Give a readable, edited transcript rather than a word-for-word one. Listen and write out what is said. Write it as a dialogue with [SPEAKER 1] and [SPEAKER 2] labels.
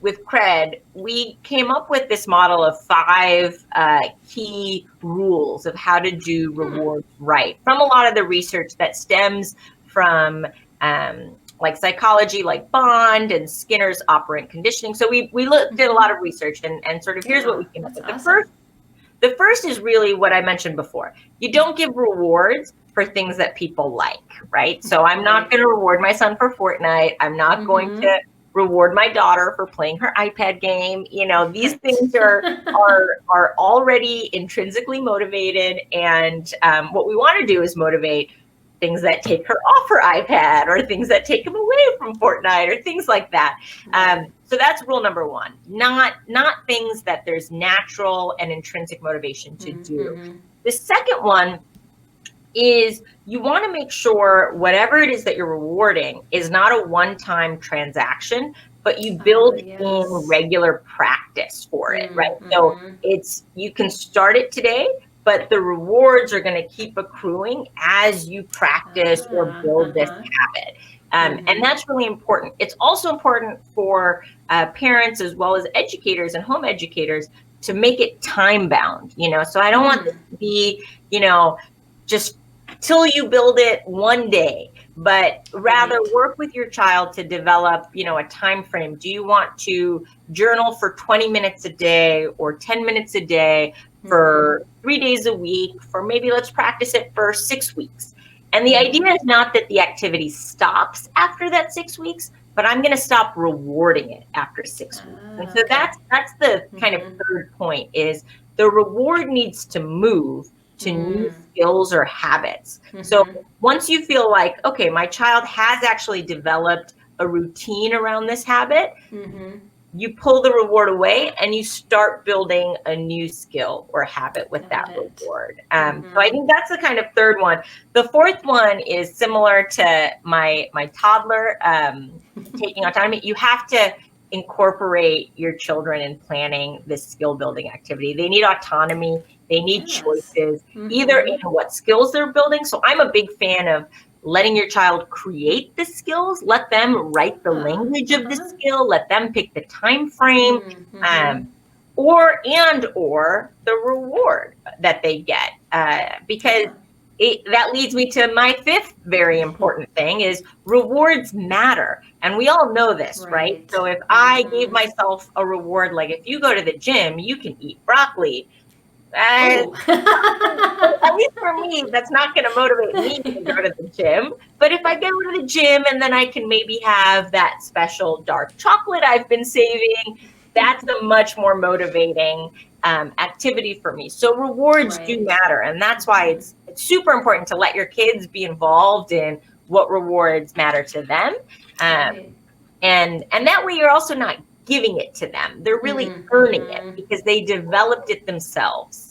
[SPEAKER 1] with Kred, we came up with this model of 5 key rules of how to do rewards right from a lot of the research that stems from like psychology, like Bond and Skinner's operant conditioning. So we looked at a lot of research and sort of here's what we came up with.
[SPEAKER 2] Awesome.
[SPEAKER 1] The first is really what I mentioned before. You don't give rewards for things that people like, right? So I'm not going to reward my son for Fortnite. I'm not going to reward my daughter for playing her iPad game. These things are already intrinsically motivated. And what we want to do is motivate things that take her off her iPad or things that take him away from Fortnite or things like that. So that's rule number 1, not things that there's natural and intrinsic motivation to do. The second one is you want to make sure whatever it is that you're rewarding is not a one-time transaction, but you build in regular practice for it, right? So you can start it today, but the rewards are going to keep accruing as you practice or build this habit. And that's really important. It's also important for parents as well as educators and home educators to make it time bound, so I don't want this to be, just till you build it one day, but rather work with your child to develop, a time frame. Do you want to journal for 20 minutes a day or 10 minutes a day for 3 days a week, for maybe let's practice it for 6 weeks? And the idea is not that the activity stops after that 6 weeks, but I'm going to stop rewarding it after 6 weeks. And so that's the kind of third point is the reward needs to move to new skills or habits. So once you feel like, okay, my child has actually developed a routine around this habit, you pull the reward away and you start building a new skill or habit with that reward. So I think that's the kind of third one. The fourth one is similar to my toddler taking autonomy. You have to incorporate your children in planning this skill building activity. They need autonomy. They need choices, either in what skills they're building. So I'm a big fan of letting your child create the skills, let them write the language of the skill, let them pick the time frame, or the reward that they get. Because that leads me to my fifth very important thing is rewards matter. And we all know this, right? So if I gave myself a reward, like if you go to the gym, you can eat broccoli. At least for me, that's not going to motivate me to go to the gym. But if I go to the gym and then I can maybe have that special dark chocolate I've been saving, that's a much more motivating activity for me. So rewards do matter. And that's why it's super important to let your kids be involved in what rewards matter to them. And that way you're also not giving it to them. They're really earning it because they developed it themselves.